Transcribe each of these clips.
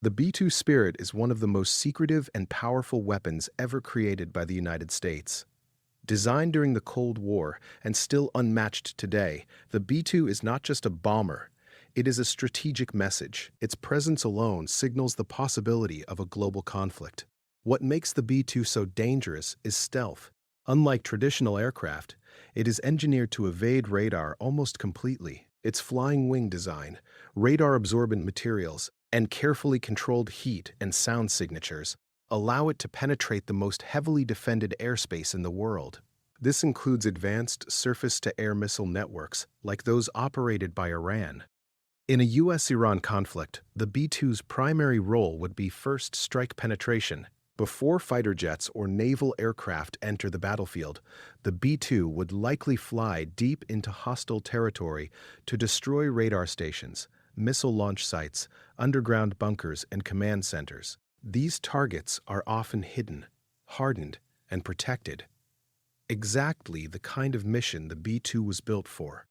The B-2 Spirit is one of the most secretive and powerful weapons ever created by the United States. Designed during the Cold War and still unmatched today, the B-2 is not just a bomber. It is a strategic message. Its presence alone signals the possibility of a global conflict. What makes the B-2 so dangerous is stealth. Unlike traditional aircraft, it is engineered to evade radar almost completely. Its flying wing design, radar-absorbent materials, and carefully controlled heat and sound signatures allow it to penetrate the most heavily defended airspace in the world. This includes advanced surface-to-air missile networks like those operated by Iran. In a U.S.-Iran conflict, the B-2's primary role would be first strike penetration. Before fighter jets or naval aircraft enter the battlefield, the B-2 would likely fly deep into hostile territory to destroy radar stations, missile launch sites, underground bunkers, and command centers. These targets are often hidden, hardened, and protected. Exactly the kind of mission the B-2 was built for.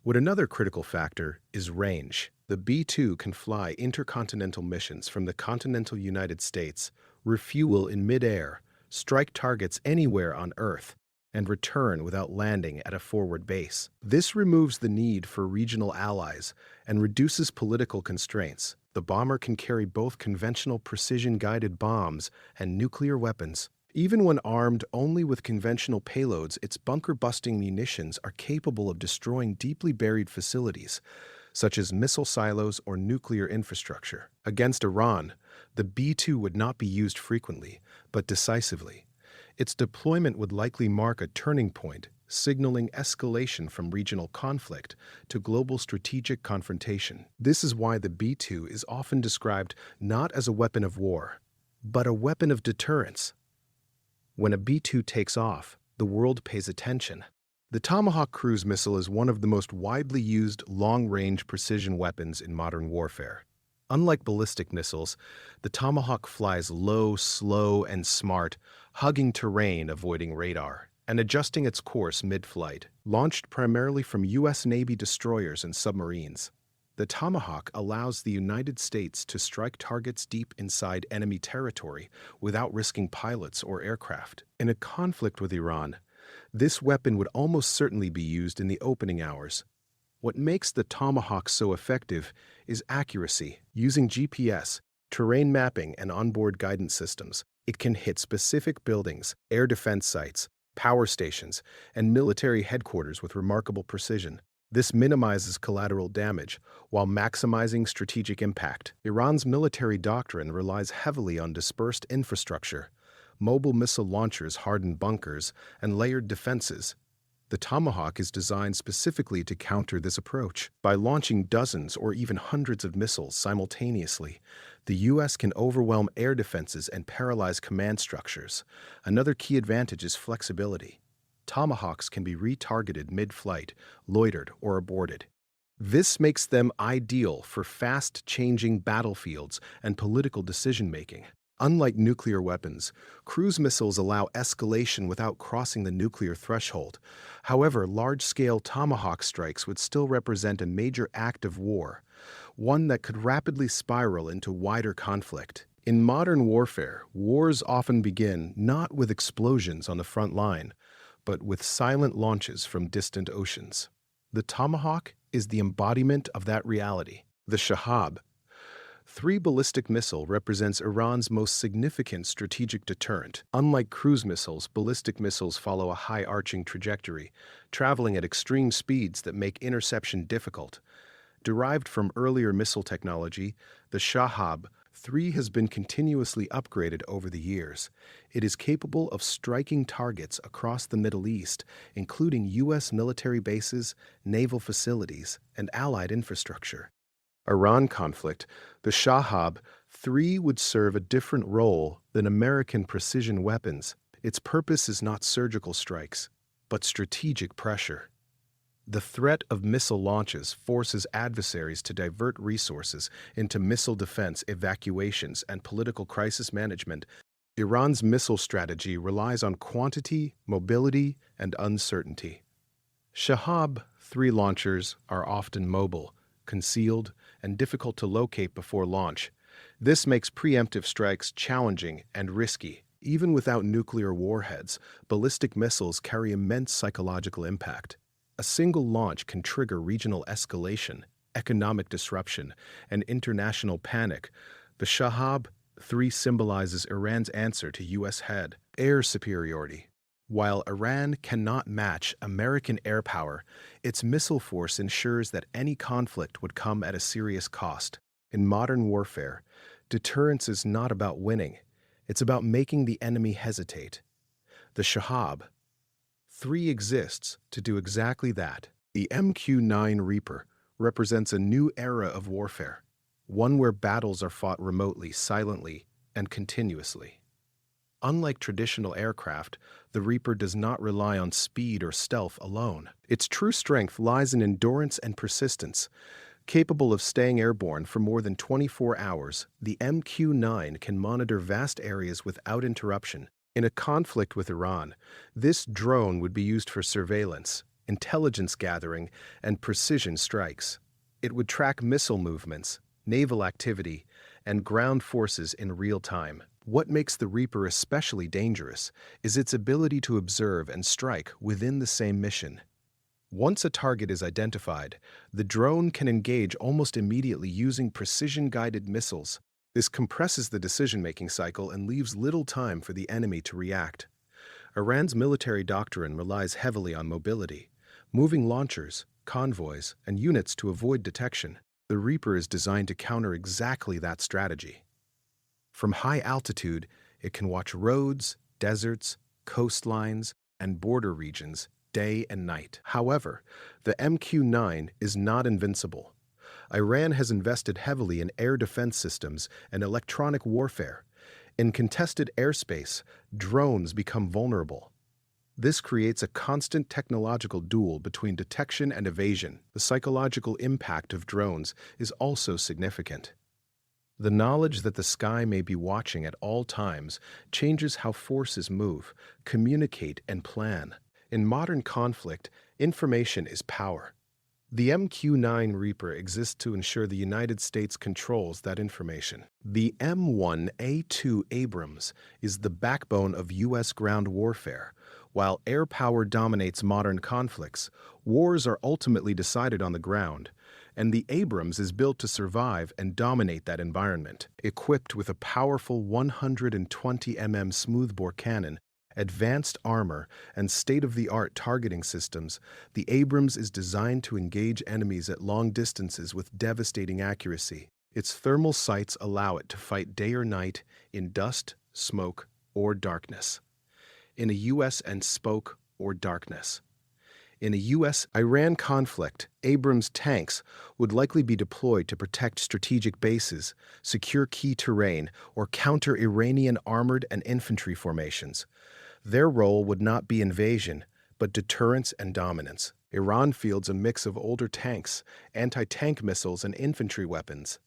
Another critical factor is range. The B-2 can fly intercontinental missions from the continental United States, refuel in midair, strike targets anywhere on Earth, and return without landing at a forward base. This removes the need for regional allies and reduces political constraints. The bomber can carry both conventional precision-guided bombs and nuclear weapons. Even when armed only with conventional payloads, its bunker-busting munitions are capable of destroying deeply buried facilities, such as missile silos or nuclear infrastructure. Against Iran, the B-2 would not be used frequently, but decisively. Its deployment would likely mark a turning point, signaling escalation from regional conflict to global strategic confrontation. This is why the B-2 is often described not as a weapon of war, but a weapon of deterrence. When a B-2 takes off, the world pays attention. The Tomahawk cruise missile is one of the most widely used long-range precision weapons in modern warfare. Unlike ballistic missiles, the Tomahawk flies low, slow, and smart, hugging terrain, avoiding radar, and adjusting its course mid-flight. Launched primarily from U.S. Navy destroyers and submarines, the Tomahawk allows the United States to strike targets deep inside enemy territory without risking pilots or aircraft. In a conflict with Iran, this weapon would almost certainly be used in the opening hours. What makes the Tomahawk so effective is accuracy. Using GPS, terrain mapping, and onboard guidance systems, it can hit specific buildings, air defense sites, power stations, and military headquarters with remarkable precision. This minimizes collateral damage while maximizing strategic impact. Iran's military doctrine relies heavily on dispersed infrastructure, mobile missile launchers, hardened bunkers, and layered defenses. The Tomahawk is designed specifically to counter this approach. By launching dozens or even hundreds of missiles simultaneously, the U.S. can overwhelm air defenses and paralyze command structures. Another key advantage is flexibility. Tomahawks can be retargeted mid-flight, loitered, or aborted. This makes them ideal for fast-changing battlefields and political decision-making. Unlike nuclear weapons, cruise missiles allow escalation without crossing the nuclear threshold. However, large-scale Tomahawk strikes would still represent a major act of war, one that could rapidly spiral into wider conflict. In modern warfare, wars often begin not with explosions on the front line, but with silent launches from distant oceans. The Tomahawk is the embodiment of that reality. The Shahab, 3 ballistic missile, represents Iran's most significant strategic deterrent. Unlike cruise missiles, ballistic missiles follow a high arching trajectory, traveling at extreme speeds that make interception difficult. Derived from earlier missile technology, the Shahab 3 has been continuously upgraded over the years. It is capable of striking targets across the Middle East, including U.S. military bases, naval facilities, and allied infrastructure. Iran conflict, the Shahab 3 would serve a different role than American precision weapons. Its purpose is not surgical strikes, but strategic pressure. The threat of missile launches forces adversaries to divert resources into missile defense, evacuations, and political crisis management. Iran's missile strategy relies on quantity, mobility, and uncertainty. Shahab 3 launchers are often mobile, concealed, and difficult to locate before launch. This makes preemptive strikes challenging and risky. Even without nuclear warheads, ballistic missiles carry immense psychological impact. A single launch can trigger regional escalation, economic disruption, and international panic. The Shahab 3 symbolizes Iran's answer to U.S. air superiority. While Iran cannot match American air power, its missile force ensures that any conflict would come at a serious cost. In modern warfare, deterrence is not about winning, it's about making the enemy hesitate. The Shahab 3 exists to do exactly that. The MQ-9 Reaper represents a new era of warfare, one where battles are fought remotely, silently, and continuously. Unlike traditional aircraft, the Reaper does not rely on speed or stealth alone. Its true strength lies in endurance and persistence. Capable of staying airborne for more than 24 hours, the MQ-9 can monitor vast areas without interruption. In a conflict with Iran, this drone would be used for surveillance, intelligence gathering, and precision strikes. It would track missile movements, naval activity, and ground forces in real time. What makes the Reaper especially dangerous is its ability to observe and strike within the same mission. Once a target is identified, the drone can engage almost immediately using precision-guided missiles. This compresses the decision-making cycle and leaves little time for the enemy to react. Iran's military doctrine relies heavily on mobility, moving launchers, convoys, and units to avoid detection. The Reaper is designed to counter exactly that strategy. From high altitude, it can watch roads, deserts, coastlines, and border regions day and night. However, the MQ-9 is not invincible. Iran has invested heavily in air defense systems and electronic warfare. In contested airspace, drones become vulnerable. This creates a constant technological duel between detection and evasion. The psychological impact of drones is also significant. The knowledge that the sky may be watching at all times changes how forces move, communicate, and plan. In modern conflict, information is power. The MQ-9 Reaper exists to ensure the United States controls that information. The M1A2 Abrams is the backbone of U.S. ground warfare. While air power dominates modern conflicts, wars are ultimately decided on the ground, and the Abrams is built to survive and dominate that environment. Equipped with a powerful 120 mm smoothbore cannon, advanced armor, and state-of-the-art targeting systems, the Abrams is designed to engage enemies at long distances with devastating accuracy. Its thermal sights allow it to fight day or night, in dust, smoke, or darkness. In a U.S. and smoke or darkness. In a U.S.-Iran conflict, Abrams tanks would likely be deployed to protect strategic bases, secure key terrain, or counter Iranian armored and infantry formations. Their role would not be invasion, but deterrence and dominance. Iran fields a mix of older tanks, anti-tank missiles, and infantry weapons.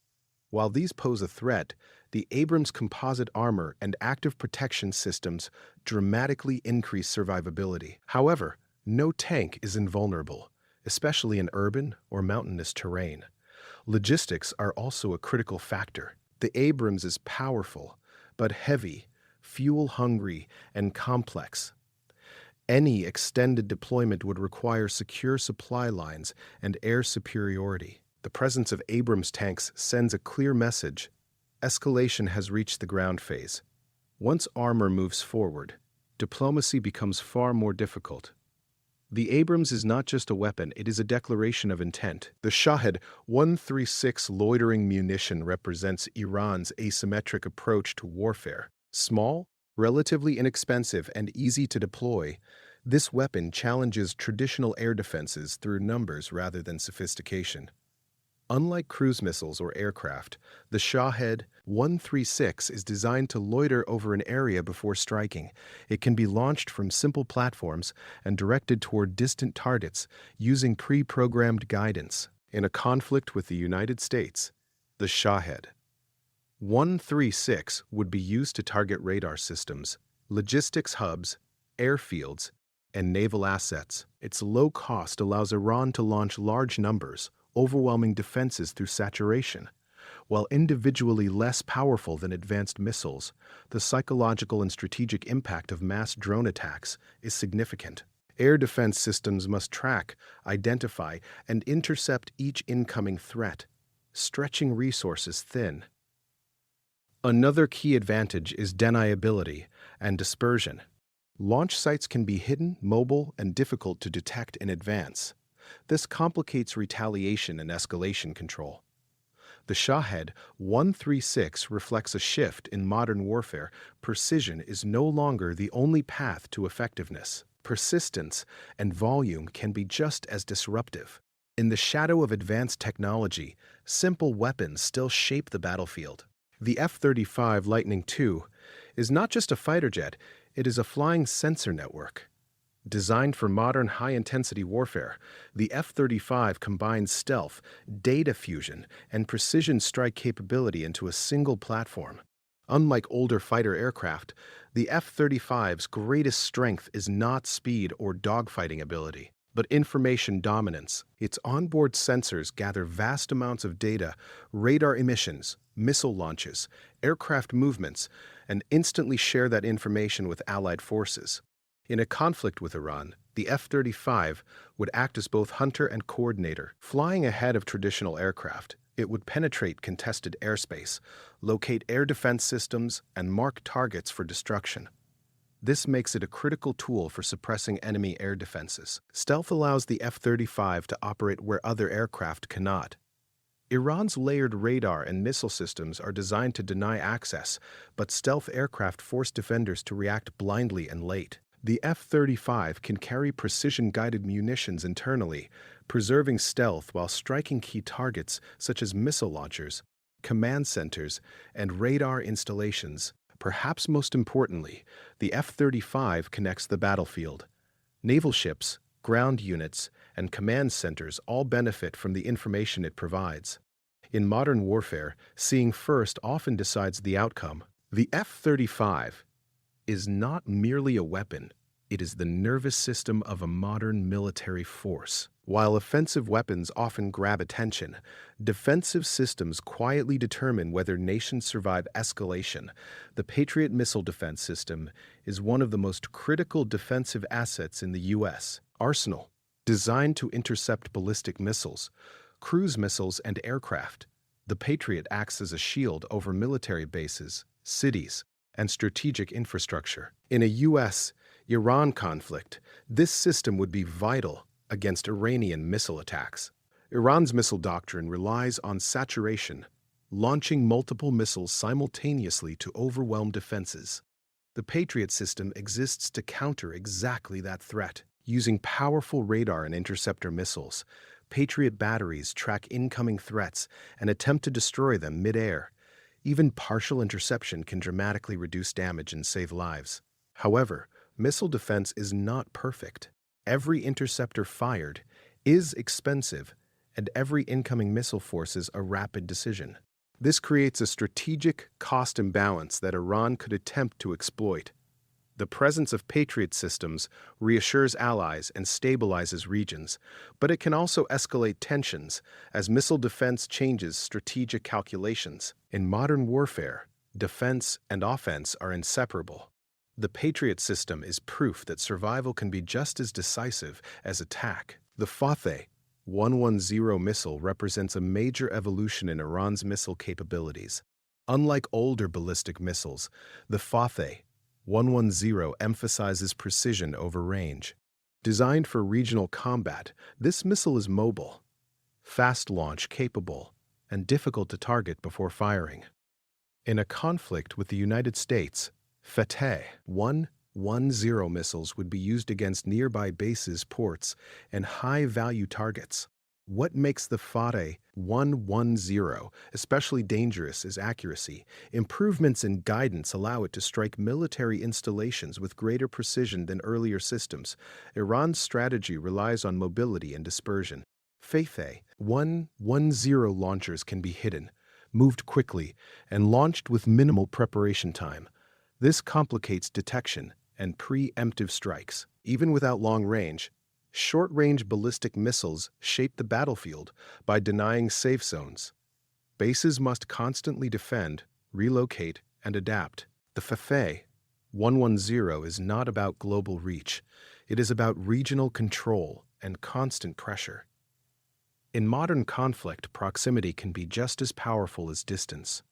While these pose a threat, the Abrams composite armor and active protection systems dramatically increase survivability. However, no tank is invulnerable, especially in urban or mountainous terrain. Logistics are also a critical factor. The Abrams is powerful, but heavy, fuel-hungry, and complex. Any extended deployment would require secure supply lines and air superiority. The presence of Abrams tanks sends a clear message. Escalation has reached the ground phase. Once armor moves forward, diplomacy becomes far more difficult. The Abrams is not just a weapon, it is a declaration of intent. The Shahed 136 loitering munition represents Iran's asymmetric approach to warfare. Small, relatively inexpensive, and easy to deploy, this weapon challenges traditional air defenses through numbers rather than sophistication. Unlike cruise missiles or aircraft, the Shahed 136 is designed to loiter over an area before striking. It can be launched from simple platforms and directed toward distant targets using pre-programmed guidance. In a conflict with the United States, the Shahed 136 would be used to target radar systems, logistics hubs, airfields, and naval assets. Its low cost allows Iran to launch large numbers, overwhelming defenses through saturation. While individually less powerful than advanced missiles, the psychological and strategic impact of mass drone attacks is significant. Air defense systems must track, identify, and intercept each incoming threat, stretching resources thin. Another key advantage is deniability and dispersion. Launch sites can be hidden, mobile, and difficult to detect in advance. This complicates retaliation and escalation control. The Shahed 136 reflects a shift in modern warfare. Precision is no longer the only path to effectiveness. Persistence and volume can be just as disruptive. In the shadow of advanced technology, simple weapons still shape the battlefield. The F-35 Lightning II is not just a fighter jet, it is a flying sensor network. Designed for modern high-intensity warfare, the F-35 combines stealth, data fusion, and precision strike capability into a single platform. Unlike older fighter aircraft, the F-35's greatest strength is not speed or dogfighting ability, but information dominance. Its onboard sensors gather vast amounts of data, radar emissions, missile launches, aircraft movements, and instantly share that information with allied forces. In a conflict with Iran, the F-35 would act as both hunter and coordinator. Flying ahead of traditional aircraft, it would penetrate contested airspace, locate air defense systems, and mark targets for destruction. This makes it a critical tool for suppressing enemy air defenses. Stealth allows the F-35 to operate where other aircraft cannot. Iran's layered radar and missile systems are designed to deny access, but stealth aircraft force defenders to react blindly and late. The F-35 can carry precision-guided munitions internally, preserving stealth while striking key targets such as missile launchers, command centers, and radar installations. Perhaps most importantly, the F-35 connects the battlefield. Naval ships, ground units, and command centers all benefit from the information it provides. In modern warfare, seeing first often decides the outcome. The F-35 is not merely a weapon, it is the nervous system of a modern military force. While offensive weapons often grab attention, defensive systems quietly determine whether nations survive escalation. The Patriot missile defense system is one of the most critical defensive assets in the U.S. arsenal, designed to intercept ballistic missiles, cruise missiles, and aircraft. The Patriot acts as a shield over military bases, cities, and strategic infrastructure. In a U.S.-Iran conflict, this system would be vital against Iranian missile attacks. Iran's missile doctrine relies on saturation, launching multiple missiles simultaneously to overwhelm defenses. The Patriot system exists to counter exactly that threat. Using powerful radar and interceptor missiles, Patriot batteries track incoming threats and attempt to destroy them mid-air. Even partial interception can dramatically reduce damage and save lives. However, missile defense is not perfect. Every interceptor fired is expensive, and every incoming missile forces a rapid decision. This creates a strategic cost imbalance that Iran could attempt to exploit. The presence of Patriot systems reassures allies and stabilizes regions, but it can also escalate tensions as missile defense changes strategic calculations. In modern warfare, defense and offense are inseparable. The Patriot system is proof that survival can be just as decisive as attack. The Fateh 110 missile represents a major evolution in Iran's missile capabilities. Unlike older ballistic missiles, the Fateh 110 emphasizes precision over range. Designed for regional combat, this missile is mobile, fast launch capable, and difficult to target before firing. In a conflict with the United States, Fateh 110 missiles would be used against nearby bases, ports, and high-value targets. What makes the Fateh 110 especially dangerous is accuracy. Improvements in guidance allow it to strike military installations with greater precision than earlier systems. Iran's strategy relies on mobility and dispersion. Fateh 110 launchers can be hidden, moved quickly, and launched with minimal preparation time. This complicates detection and preemptive strikes. Even without long range, short-range ballistic missiles shape the battlefield by denying safe zones. Bases must constantly defend, relocate, and adapt. The FFA 110 is not about global reach. It is about regional control and constant pressure. In modern conflict, proximity can be just as powerful as distance.